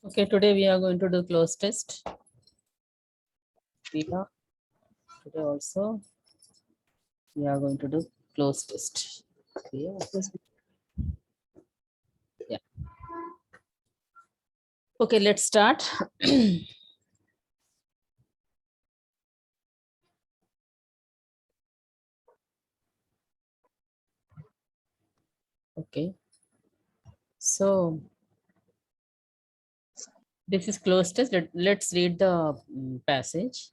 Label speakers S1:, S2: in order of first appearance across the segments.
S1: Okay, today we are going to do close test. Beta. Today also we are going to do close test.
S2: Yes.
S1: Yeah. Okay, let's start. Okay. So this is close test. Let's read the passage.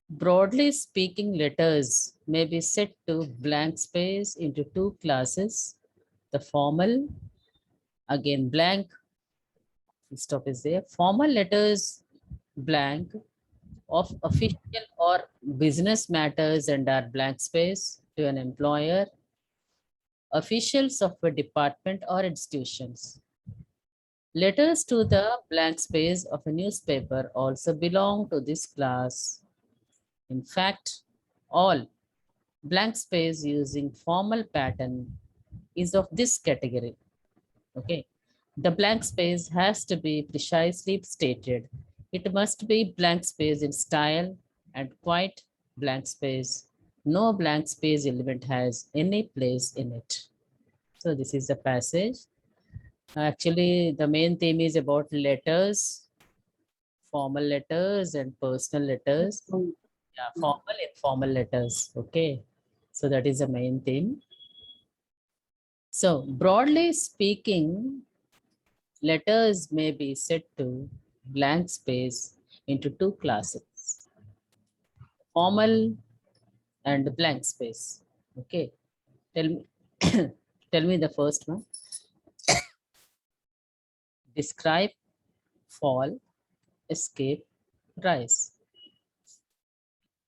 S1: Broadly speaking, letters may be set to blank space into two classes. The formal, again blank, stop is there. Formal letters blank of official or business matters and are blank space to an employer, officials of a department or institutions. Letters to the blank space of a newspaper also belong to this class. In fact, all blank space using formal pattern is of this category. Okay. The blank space has to be precisely stated. It must be blank space in style and quite blank space. No blank space element has any place in it. So this is the passage. Actually, the main theme is about letters, formal letters and personal letters. Yeah, formal, informal letters. Okay. So that is the main theme. So broadly speaking, letters may be set to blank space into two classes, formal and blank space. Okay. Tell me, tell me the first one. Describe, fall, escape, rise.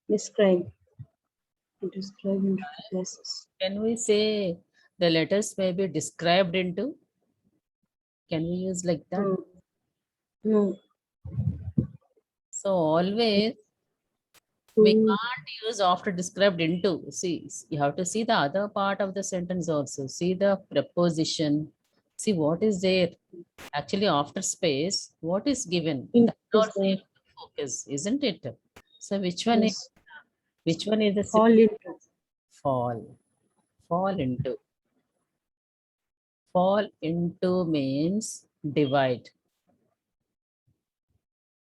S2: Describe. Describe into classes.
S1: Can we say the letters may be described into? Can we use like that?
S2: No.
S1: So always we
S2: Mm.
S1: can't use after described into. See, you have to see the other part of the sentence also. See the preposition. See what is there. Actually, after space, what is given?
S2: In
S1: That also you
S2: describe.
S1: have to focus, isn't it? So
S2: Yes.
S1: which one is the
S2: Fall into.
S1: fall? Fall into. Fall into means divide.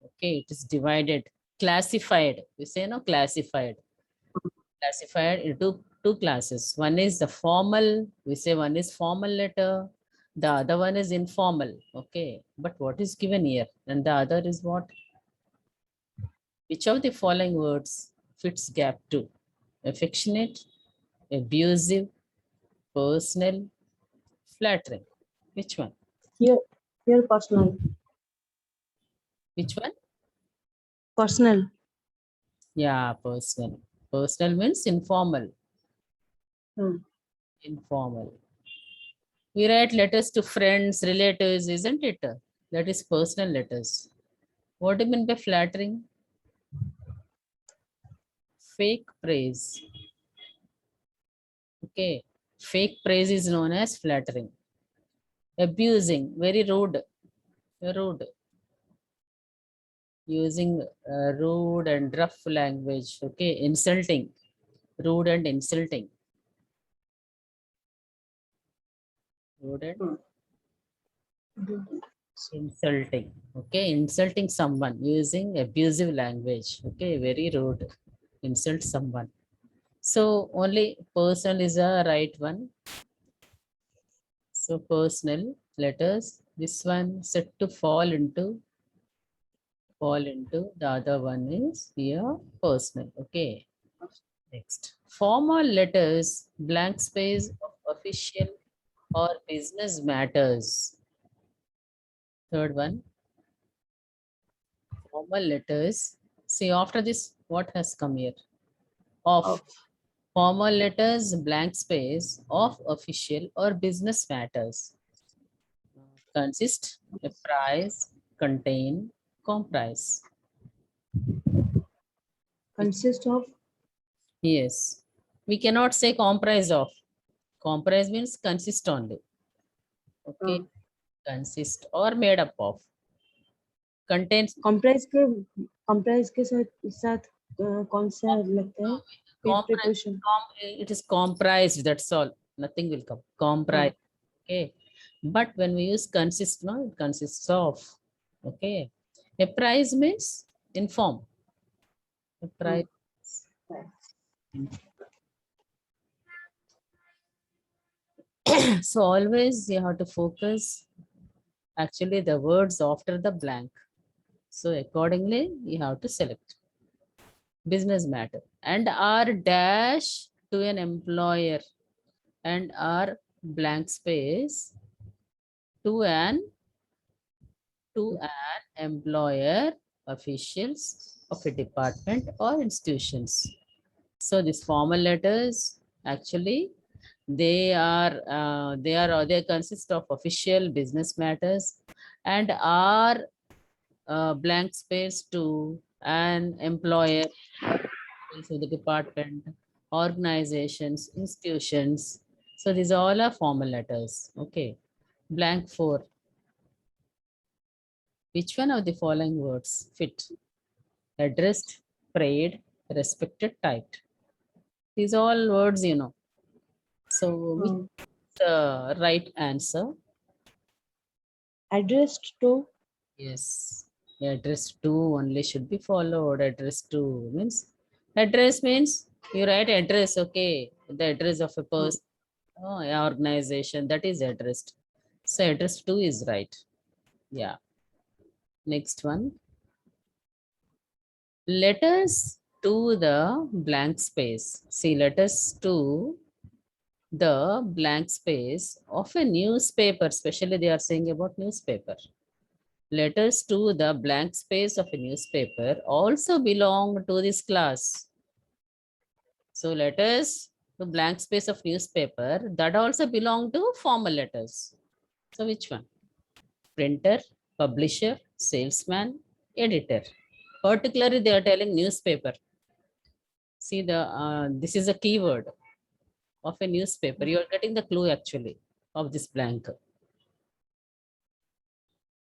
S1: Okay, it is divided. Classified. We say no classified. Classified into two classes. One is the formal. We say one is formal letter. The other one is informal. Okay, but what is given here? And the other is what? Which of the following words fits gap 2? Affectionate, abusive, personal, flattering. Which one?
S2: Here. Here personal.
S1: Which one?
S2: Personal.
S1: Yeah, personal. Personal means informal.
S2: Hmm.
S1: Informal. We write letters to friends, relatives, isn't it? That is personal letters. What do you mean by flattering? Fake praise. Okay. Fake praise is known as flattering. Abusing, very rude. Rude. Using rude and rough language. Okay. Insulting. Rude and insulting. Rude and insulting. Okay. Insulting someone using abusive language. Okay. Very rude. Insult someone. So only personal is a right one. So personal letters, this one set to fall into, the other one is here personal. Okay. Next. Formal letters, blank space of official or business matters. Third one, formal letters. See after this, what has come here? Of.
S2: Of.
S1: Formal letters, blank space of official or business matters. Consist, apprise, contain, comprise.
S2: Consist of.
S1: Yes. We cannot say comprise of. Comprise means consist only. Okay.
S2: Uh,
S1: Consist or made up of. contains
S2: comprise के साथ कौन सा लगता है preposition?
S1: it is comprised, that's all, nothing will come, comprise. Okay, but when we use consist, no, it consists of. Okay, a price means inform. A price. So always you have to focus actually the words after the blank. So accordingly you have to select business matter and are dash to an employer and are blank space to an employer, officials of a department or institutions. So these formal letters actually they consist of official business matters and are blank space to an employer, also the department, organizations, institutions. So these all are formal letters. Okay. Blank 4. Which one of the following words fit? Addressed, prayed, respected, typed. These all words, you know. So which is the right answer?
S2: Addressed to
S1: Yes. Address to only should be followed. Address to means you write address, okay. The address of a person, organization, that is addressed. So address to is right. Yeah. Next one. Letters to the blank space. See, letters to the blank space of a newspaper, especially they are saying about newspaper. Letters to the blank space of a newspaper also belong to this class. So letters to blank space of newspaper that also belong to formal letters. So which one? Printer, publisher, salesman, editor. Particularly they are telling newspaper. See this is a keyword of a newspaper. You are getting the clue actually of this blank.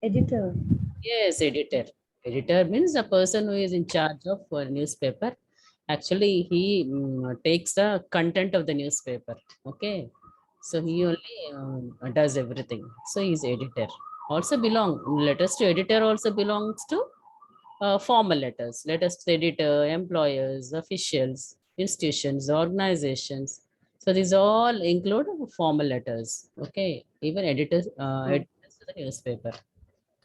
S2: editor.
S1: Yes, editor. Editor means the person who is in charge of a newspaper. Actually, he takes the content of the newspaper. Okay. So he only does everything. So he's editor. Also letters to editor also belongs to formal letters. Letters to editor, employers, officials, institutions, organizations. So these all include formal letters. Okay. Even editors to the newspaper.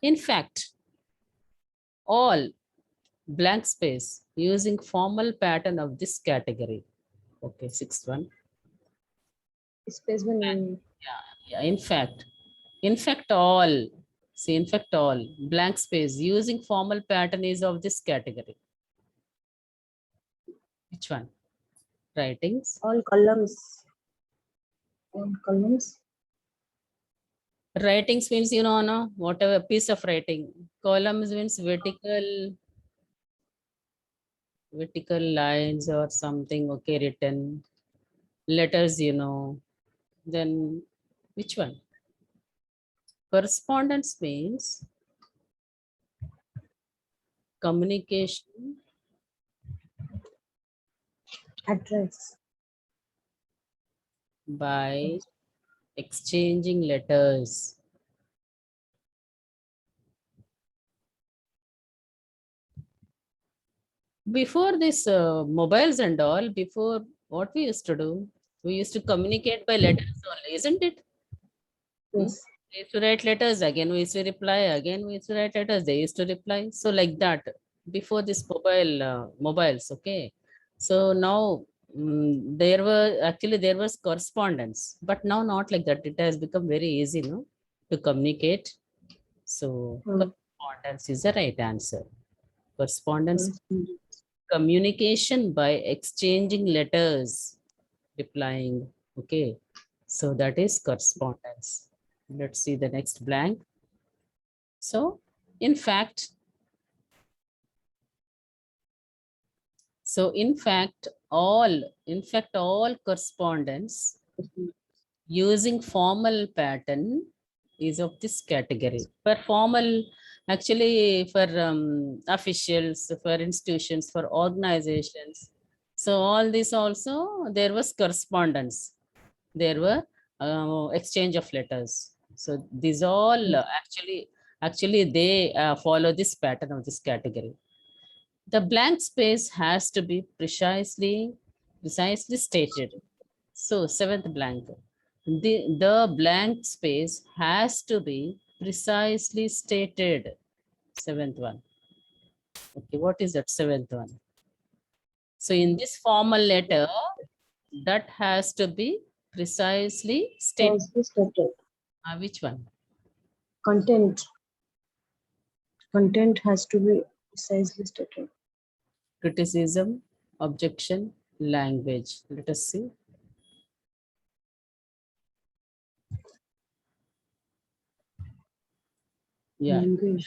S1: In fact, all blank space using formal pattern of this category. Okay, sixth one.
S2: Space में
S1: Yeah, in fact, all. See, in fact, all blank space using formal pattern is of this category. Which one? Writings.
S2: all columns. All columns.
S1: Writings means, you know, no, whatever piece of writing. Columns means vertical lines or something. Okay, written letters, you know. Then which one? Correspondence means communication
S2: Address.
S1: by exchanging letters. Before this mobiles and all, before what we used to do, we used to communicate by letters only, isn't it?
S2: Yes.
S1: We used to write letters, again we used to reply, again we used to write letters, they used to reply. So like that, before this mobiles, okay. So now there was correspondence, but now not like that. It has become very easy, no, to communicate. So correspondence is the right answer. Correspondence, communication by exchanging letters, replying. Okay, so that is correspondence. Let's see the next blank. So in fact, all correspondence using formal pattern is of this category. For formal Actually, for officials, for institutions, for organizations. So all this also, there was correspondence. There were exchange of letters. So these all actually they follow this pattern of this category. The blank space has to be precisely stated. So seventh blank. The blank space has to be precisely stated. Seventh one. Okay, what is that seventh one? So in this formal letter, that has to be precisely stated.
S2: Precisely stated.
S1: Which one?
S2: Content. Content has to be precisely stated.
S1: Criticism, objection, language. Let us see. Yeah,
S2: Language.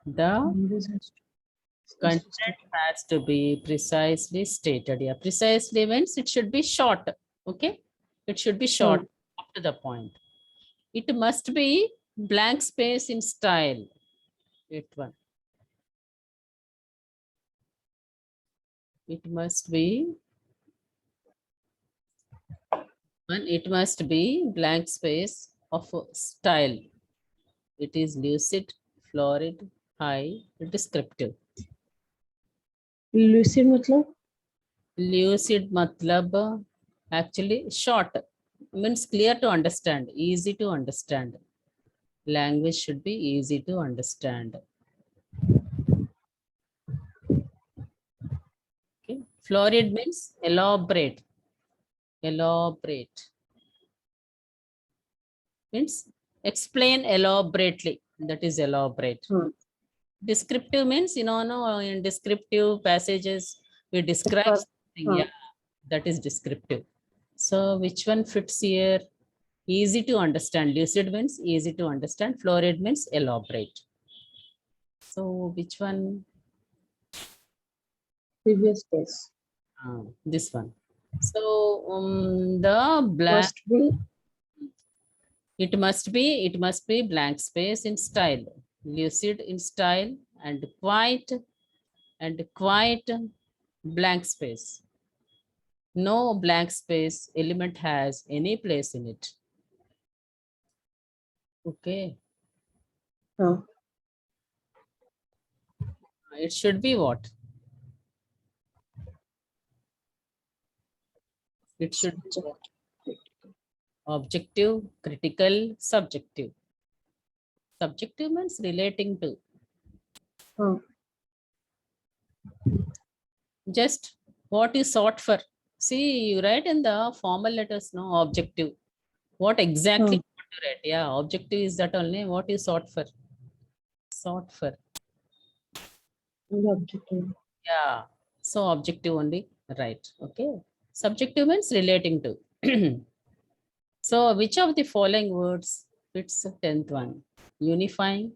S1: the
S2: Language has to be
S1: content
S2: precisely stated.
S1: has to be precisely stated. Yeah, precisely means it should be short. Okay, it should be short, up to the point. It must be blank space in style. It one. It must be and it must be blank space of a style. It is lucid, florid, high, descriptive.
S2: Lucid मतलब
S1: Lucid matlab actually short means clear to understand, easy to understand. Language should be easy to understand. Okay. Florid means elaborate. Elaborate means explain elaborately. That is elaborate. Descriptive means, no, in descriptive passages, we describe something. Yeah, that is descriptive. So which one fits here? Easy to understand. Lucid means easy to understand. Florid means elaborate. So which one?
S2: previous case.
S1: This one. So the blank,
S2: Must be
S1: it must be blank space in style, lucid in style, and quiet blank space. No blank space element has any place in it. Okay. It should be what? It should be what? Objective, critical, subjective. Subjective means relating to. Just what you sought for. See, you write in the formal letters, no objective. What exactly you want to write? Yeah, objective is that only what you sought for. Sought for.
S2: objective.
S1: Yeah. So objective only, right. Okay. Subjective means relating to. So which of the following words fits the 10th one? Unifying,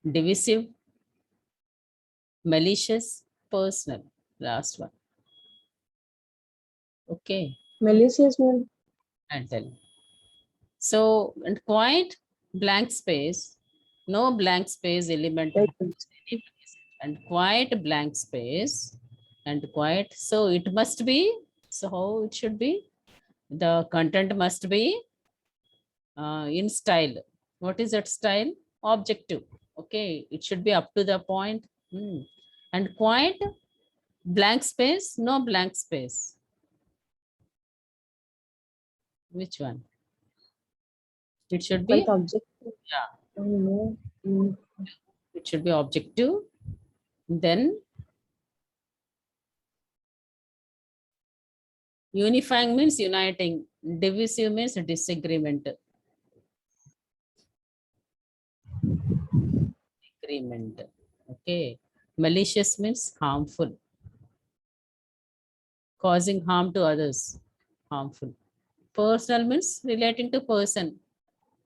S1: divisive, malicious, personal. Last one. Okay.
S2: Malicious means
S1: And then. So, and quiet blank space, no blank space element and quiet blank space and quiet. So it must be, so how it should be? The content must be in style. What is that style? Objective. Okay, it should be up to the point. And quiet blank space, no blank space. Which one? It should be,
S2: objective.
S1: yeah,
S2: No.
S1: it should be objective. Then unifying means uniting. Divisive means disagreement. Agreement. Okay. Malicious means harmful. Causing harm to others. Harmful. Personal means relating to person.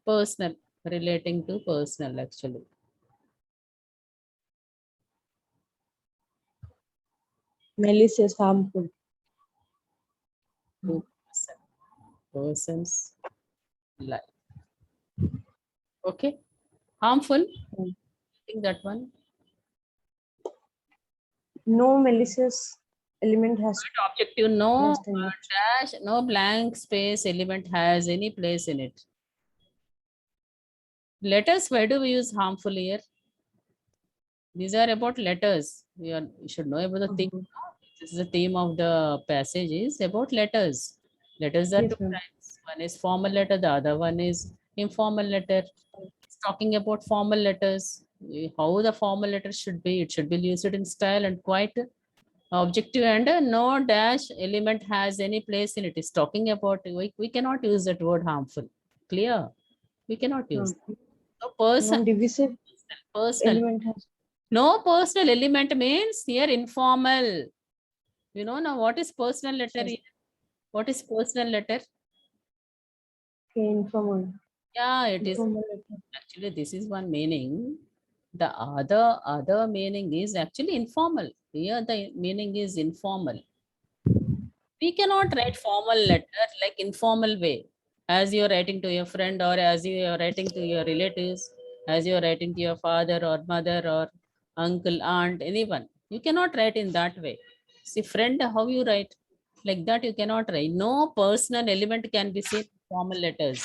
S1: Personal. Relating to personal actually.
S2: Malicious, harmful.
S1: To person. Person's life. Okay. Harmful?
S2: Mm.
S1: I think that one.
S2: No malicious element has
S1: Objective, no
S2: placed in it.
S1: dash, no blank space element has any place in it. Letters, why do we use harmful here? These are about letters. You should know about the theme.
S2: Mhm.
S1: This is the theme of the passage is about letters. Letters are
S2: Yes,
S1: two
S2: ma'am.
S1: types. One is formal letter, the other one is informal letter. It's talking about formal letters. How the formal letter should be. It should be used in style and quite objective, and no dash element has any place in it. It's talking about, we cannot use that word harmful. Clear? We cannot use. So person,
S2: Non-divisive
S1: personal.
S2: element has.
S1: No personal element means here informal. You know now what is personal letter
S2: Yes.
S1: here? What is personal letter?
S2: Okay, informal.
S1: Yeah, it is.
S2: Informal letter.
S1: Actually, this is one meaning. The other meaning is actually informal. Here the meaning is informal. We cannot write formal letter like informal way. As you are writing to your friend, or as you are writing to your relatives, as you are writing to your father or mother or uncle, aunt, anyone. You cannot write in that way. See, friend, how you write? Like that you cannot write. No personal element can be seen in formal letters.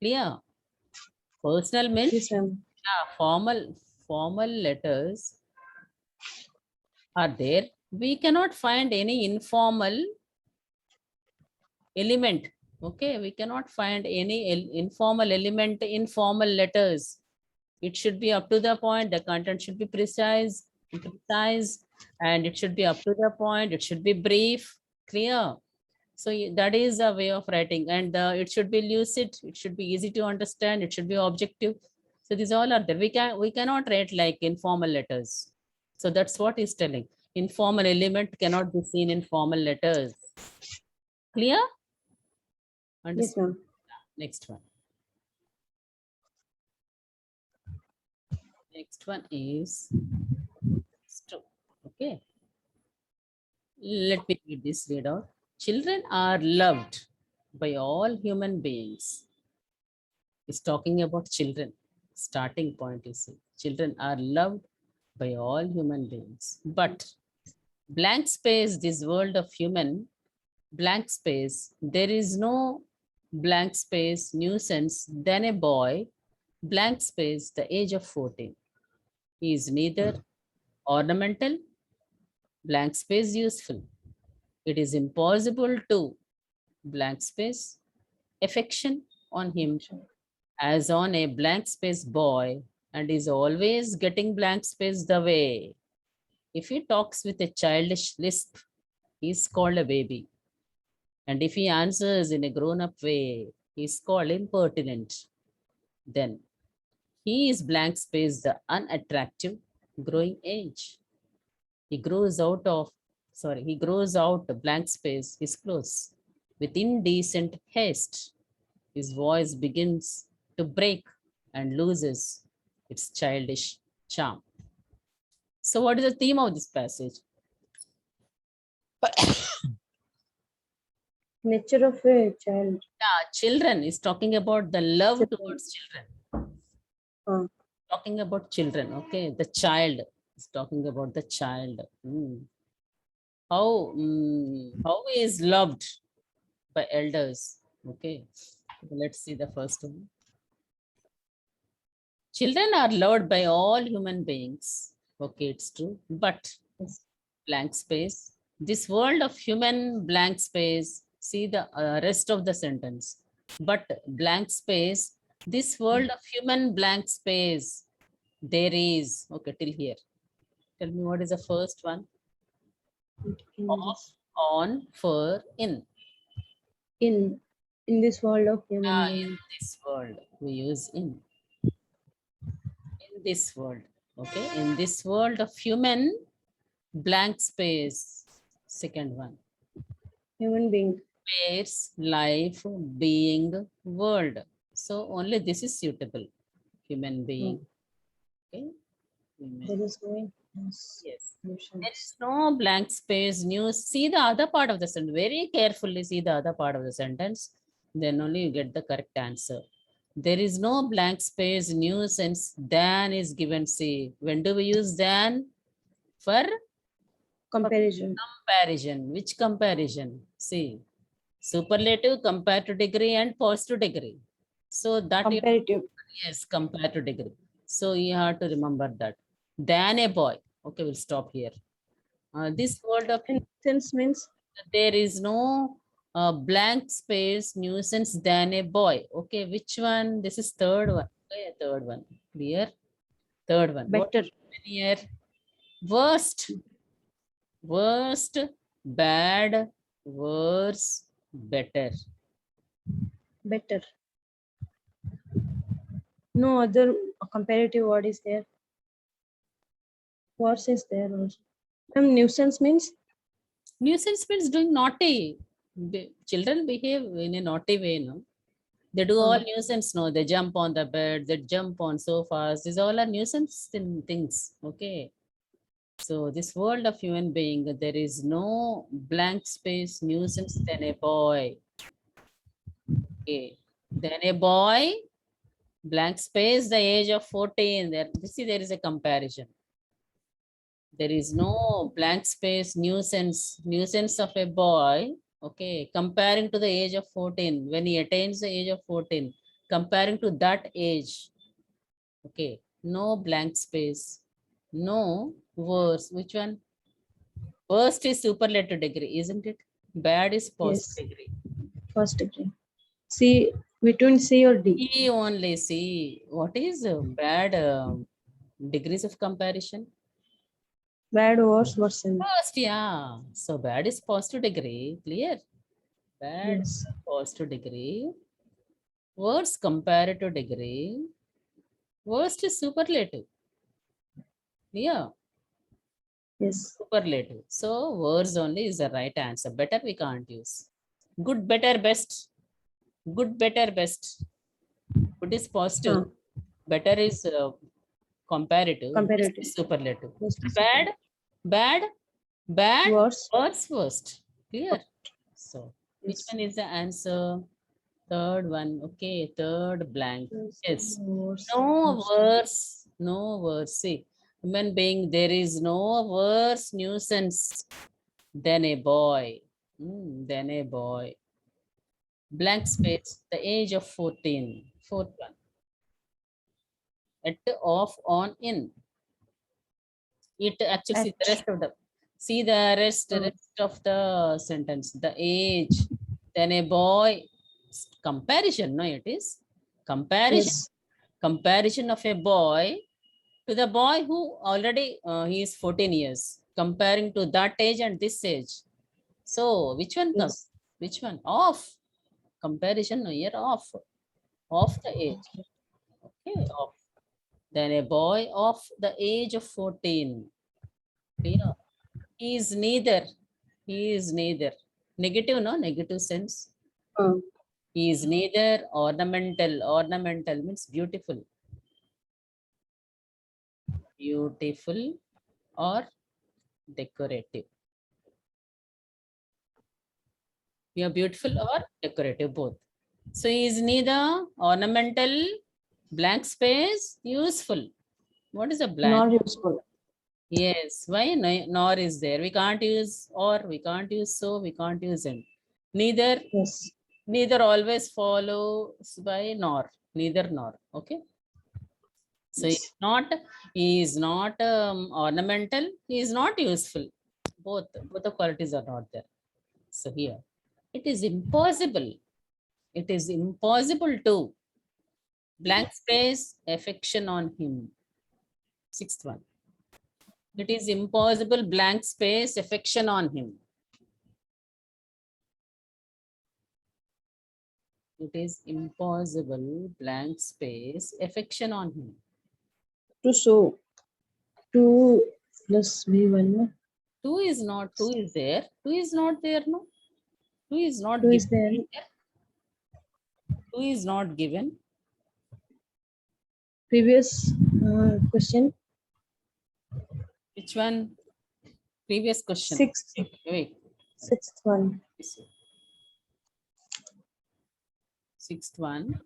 S1: Clear? Personal means,
S2: Yes, ma'am.
S1: yeah, formal letters are there. We cannot find any informal element. Okay, we cannot find any informal element in formal letters. It should be up to the point. The content should be precise, and it should be up to the point. It should be brief, clear. So that is a way of writing, and it should be lucid. It should be easy to understand. It should be objective. So these all are there. We cannot write like informal letters. So that's what he's telling. Informal element cannot be seen in formal letters. Clear?
S2: Yes,
S1: Understood.
S2: ma'am.
S1: Next one. Next one is stone. Okay. Let me read this read out. Children are loved by all human beings. It's talking about children. Starting point is children are loved by all human beings. But blank space, this world of human, blank space, there is no blank space nuisance than a boy, blank space, the age of 14. He is neither ornamental, blank space useful. It is impossible to blank space affection on him as on a blank space boy, and is always getting blank space the way. If he talks with a childish lisp, he's called a baby. And if he answers in a grown-up way, he's called impertinent. Then he is blank space, the unattractive growing age. He grows out of, he grows out the blank space, his clothes, with indecent haste. His voice begins to break and loses its childish charm. So, what is the theme of this passage?
S2: Nature of a child.
S1: Yeah, children is talking about the love
S2: Children.
S1: towards children.
S2: Uh,
S1: Talking about children, okay? The child is talking about the child. How he is loved by elders. Okay, let's see the first one. Children are loved by all human beings. Okay, it's true. But blank space. This world of human blank space. See the rest of the sentence. But blank space. This world of human blank space. There is. Okay, till here. Tell me what is the first one?
S2: in
S1: Off, on, for, in.
S2: in this world of human
S1: In
S2: beings.
S1: this world, we use in. In this world, okay? In this world of human blank space. Second one.
S2: Human being.
S1: Space, life, being, world. So only this is suitable. Human being. Okay. Human.
S2: There is no
S1: Yes.
S2: emotions.
S1: There is no blank space. News. See the other part of the sentence. Very carefully see the other part of the sentence. Then only you get the correct answer. There is no blank space, new sense, than is given. See, when do we use than? For
S2: Comparison.
S1: comparison. Which comparison? See, superlative compared to degree and positive degree. So that you,
S2: Comparative.
S1: yes, compared to degree. So you have to remember that. Than a boy. Okay, we'll stop here. This word of
S2: And sense means
S1: there is no blank space nuisance than a boy. Okay, which one? This is third one. Okay, third one. Clear? Third one. What
S2: better.
S1: here? Worst. Worst, bad, worse, better.
S2: Better. No other comparative word is there. Worse is there also. And nuisance means
S1: Nuisance means doing naughty. Children behave in a naughty way, no? They do all nuisance, no? They jump on the bed, they jump on sofas. These all are nuisance things, okay? So this world of human being, there is no blank space nuisance than a boy. Okay. Then a boy, blank space, the age of 14. There, you see, there is a comparison. There is no blank space nuisance of a boy, okay, comparing to the age of 14, when he attains the age of 14, comparing to that age, okay, no blank space, no worse. Which one? Worst is superlative degree, isn't it? Bad is positive
S2: yes,
S1: degree.
S2: first degree. C between C or D.
S1: We only see what is bad degrees of comparison.
S2: Bad, worse, worsen.
S1: First, yeah. So bad is positive degree, clear? Bad
S2: Yes.
S1: positive degree. Worst comparative degree. Worst is superlative. Yeah,
S2: Yes.
S1: superlative. So worst only is the right answer. Better we can't use. Good, better, best. Good, better, best. Good is positive.
S2: Huh.
S1: Better is comparative. Best
S2: Comparative.
S1: is superlative.
S2: Worst is
S1: Bad, bad, bad,
S2: worse.
S1: worst, worst. Clear? So which
S2: Yes.
S1: one is the answer? Third one. Okay, third blank. Yes.
S2: Worse.
S1: No
S2: Worse.
S1: worse. No worse. See, human being, there is no worse nuisance than a boy. Than a boy. Blank space, the age of 14. Fourth one. At, off, on, in. It actually, see the
S2: At.
S1: rest of the, see the rest of the sentence. The age, then a boy. Comparison, no, it is. Comparison.
S2: Yes.
S1: Comparison of a boy to the boy who already he is 14 years, comparing to that age and this age. So which one comes?
S2: Yes.
S1: Which one? Off. Comparison, no, here off. Off the age. Okay, off. Then a boy of the age of 14. Clear? He is neither. He is neither. Negative, no? Negative sense. He is neither ornamental. Ornamental means beautiful. Beautiful or decorative. You are beautiful or decorative, both. So he is neither ornamental, blank space, useful. What is a blank?
S2: Not useful.
S1: Yes, why nor is there? We can't use or, we can't use so, we can't use and. Neither,
S2: Yes.
S1: neither always follows by nor, neither nor. Okay. So
S2: Yes.
S1: he is not ornamental, he is not useful. Both the qualities are not there. So here, it is impossible. It is impossible to blank space affection on him. Sixth one. It is impossible blank space affection on him. It is impossible blank space affection on him.
S2: To show. 2 plus V1.
S1: 2 is not, 2 is there. 2 is not there, no? 2 is not
S2: 2
S1: given.
S2: is there.
S1: 2 is not given.
S2: Previous question.
S1: Which one? Previous question.
S2: Sixth.
S1: Wait.
S2: Sixth one.
S1: Sixth one.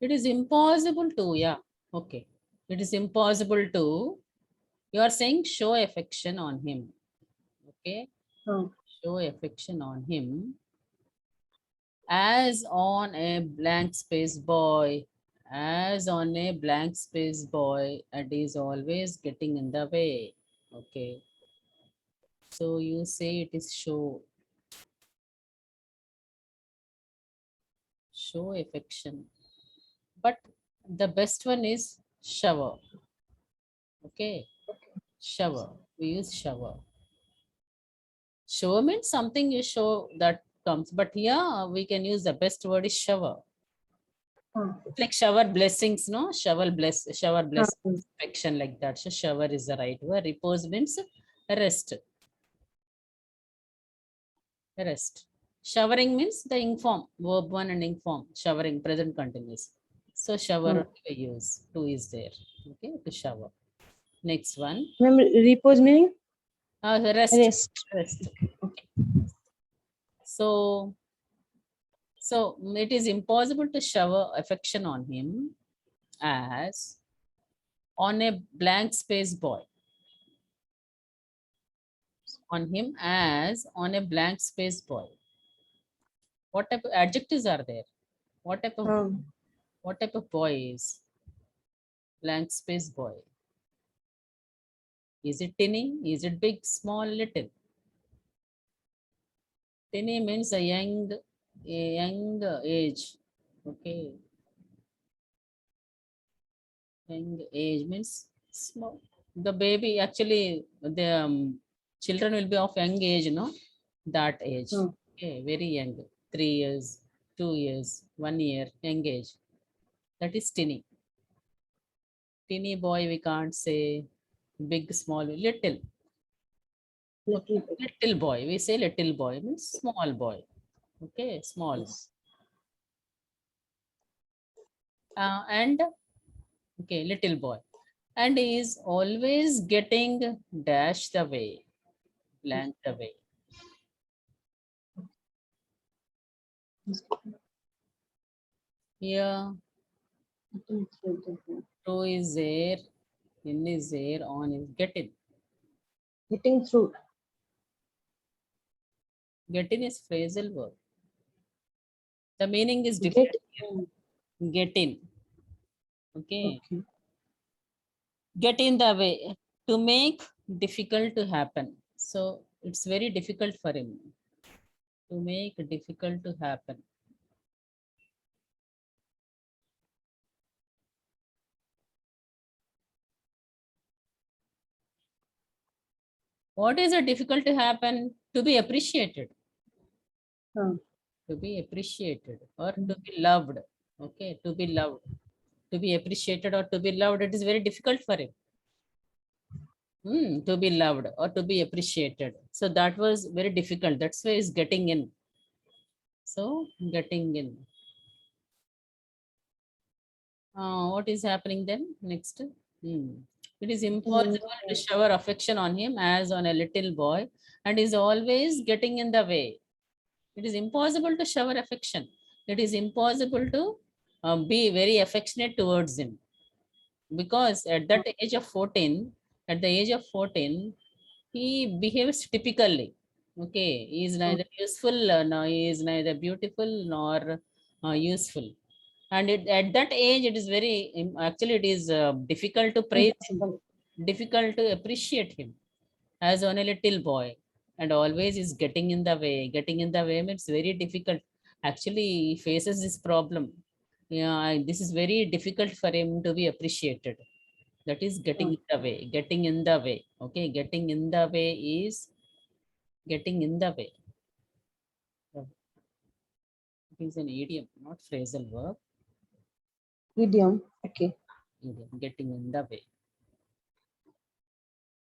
S1: It is impossible to, yeah, okay. It is impossible to, you are saying show affection on him, okay? Show affection on him as on a blank space boy, as on a blank space boy, and is always getting in the way, okay? So you say it is show affection, but the best one is shower, okay? Shower, we use shower. Show means something you show that comes, but here we can use the best word is shower. Like shower blessings, no? Shower bless affection, like that. So shower is the right word. Repose means rest. Rest. Showering means the ing form, verb one and ing form. Showering, present continuous. So shower we use. Two is there. Okay, to shower. Next one.
S2: Repose meaning?
S1: Rest.
S2: Rest.
S1: Okay. So it is impossible to shower affection on him as on a blank space boy. On him as on a blank space boy. What type of adjectives are there? What type of boy is blank space boy? Is it tiny? Is it big, small, little? Tiny means a young age. Okay. Young age means small. The baby, actually, the children will be of young age, no? That age. Okay, very young. 3 years, 2 years, 1 year, young age. That is tiny. Tiny boy, we can't say big, small, little. Okay. Little boy, we say little boy means small boy. Okay, small. And okay, little boy. And he is always getting dashed away, blanked away. Here, through is there, in is there, on is getting.
S2: Getting through.
S1: Getting is phrasal verb. The meaning is different. Get in. Okay. Get in the way. To make difficult to happen. So it's very difficult for him. To make difficult to happen. What is it difficult to happen? To be appreciated. To be appreciated or to be loved. Okay, to be loved. To be appreciated or to be loved, it is very difficult for him. To be loved or to be appreciated. So that was very difficult. That's why he's getting in. So getting in. What is happening then? Next. It is impossible to shower affection on him as on a little boy and is always getting in the way. It is impossible to shower affection. It is impossible to be very affectionate towards him. Because at that age of 14, he behaves typically. Okay, he is neither useful, nor he is neither beautiful nor useful. And at that age, it is very, actually, it is difficult to praise him, difficult to appreciate him as on a little boy. And always is getting in the way. Getting in the way means very difficult. Actually, he faces this problem. Yeah, this is very difficult for him to be appreciated. That is getting in the way. Getting in the way. Okay, getting in the way is getting in the way. It is an idiom, not phrasal verb.
S2: Idiom. Okay.
S1: Idiom. Getting in the way.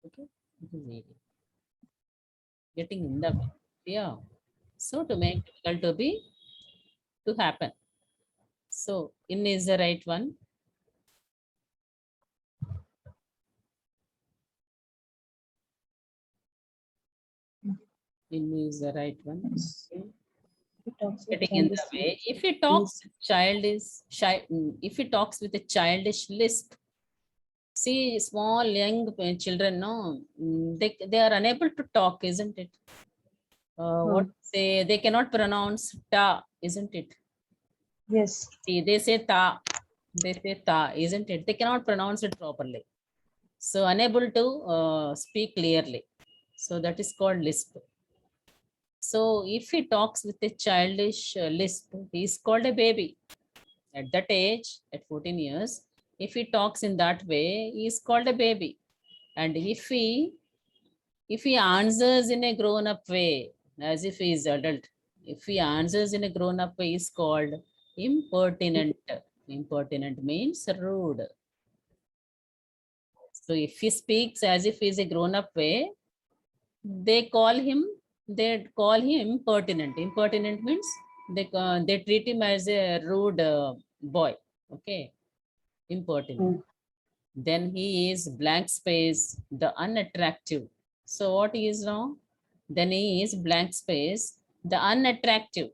S1: Okay, it is idiom. Getting in the way. Yeah. So to make difficult to be to happen. So in is the right one. In is the right one. Okay.
S2: He talks with
S1: getting in the
S2: childish
S1: way. If he
S2: lisp.
S1: talks if he talks with a childish lisp, see small young children, no, they are unable to talk, isn't it? What say they cannot pronounce ta, isn't it?
S2: Yes.
S1: See, they say ta, isn't it? They cannot pronounce it properly. So unable to speak clearly. So that is called lisp. So if he talks with a childish lisp, he is called a baby. At that age, at 14 years, if he talks in that way, he is called a baby. And if he answers in a grown-up way, as if he is adult, if he answers in a grown-up way, is called impertinent. Impertinent means rude. So if he speaks as if he is a grown-up way, they call him impertinent. Impertinent means they treat him as a rude boy. Okay, impertinent. Then he is blank space, the unattractive. So what he is now? Then he is blank space, the unattractive.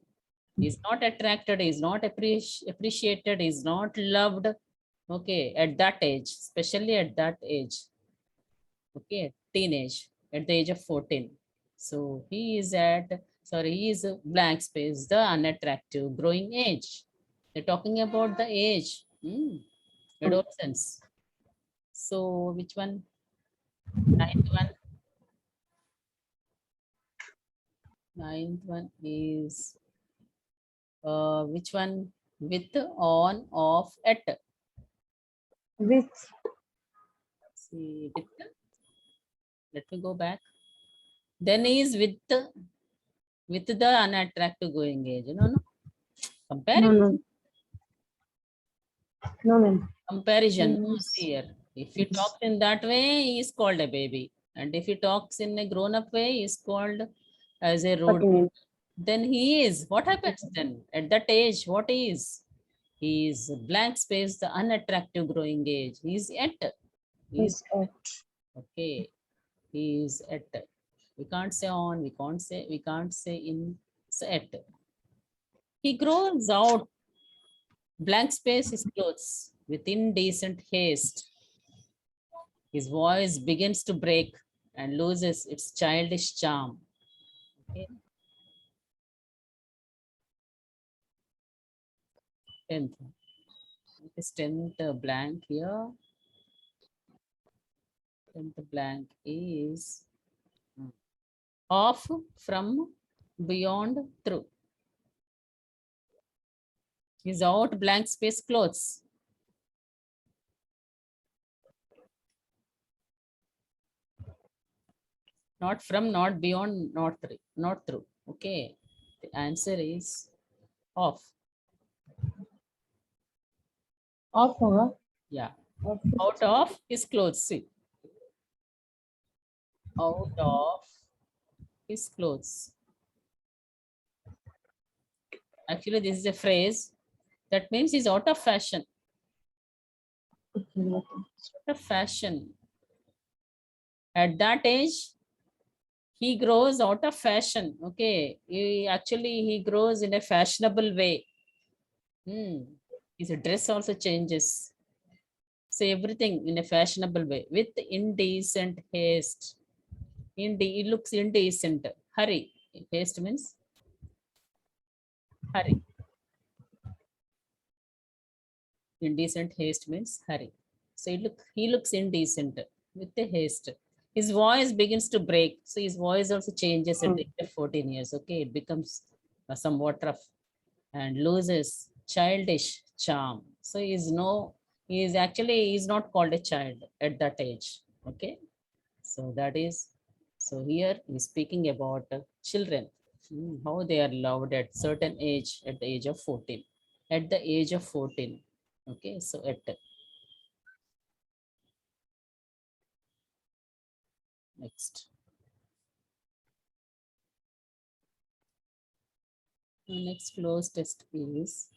S1: He's not attracted, he's not appreciated, he's not loved. Okay, at that age, especially at that age. Okay, teenage, at the age of 14. So he is he is a blank space, the unattractive, growing age. They're talking about the age, adolescence. So which one? Ninth one. Ninth one is which one? With, on, off, at.
S2: With.
S1: See, with. Let me go back. Then is with the unattractive going age. No. Comparing.
S2: No. No, ma'am.
S1: Comparison. No,
S2: Yes.
S1: see here. If he talks in that way, he is called a baby. And if he talks in a grown-up way, he is called as a rude.
S2: Pertinent.
S1: Then he is. What happens then? At that age, what is? He is blank space, the unattractive growing age. He is at. He is
S2: Yes.
S1: okay. He is at. We can't say on. We can't say in. So at. He grows out. Blank space is clothes with indecent haste. His voice begins to break and loses its childish charm. Okay. 10th. It is 10th blank here. 10th blank is off, from, beyond, through. Is out, blank space, clothes. Not from, not beyond, not through. Okay. The answer is off.
S2: Off होगा.
S1: Yeah.
S2: Off.
S1: Out of his clothes. See. Out of his clothes. Actually, this is a phrase that means he's out of fashion. Out of fashion. At that age, he grows out of fashion. Okay. He grows in a fashionable way. His dress also changes. So everything in a fashionable way with indecent haste. It looks indecent. Hurry. Haste means hurry. Indecent haste means hurry. So he looks indecent with the haste. His voice begins to break. So his voice also changes at the age of 14 years. Okay, it becomes somewhat rough and loses childish charm. So he's not called a child at that age. Okay, so so here he's speaking about children, how they are loved at certain age, at the age of 14. At the age of 14. Okay, so at next. Next close test is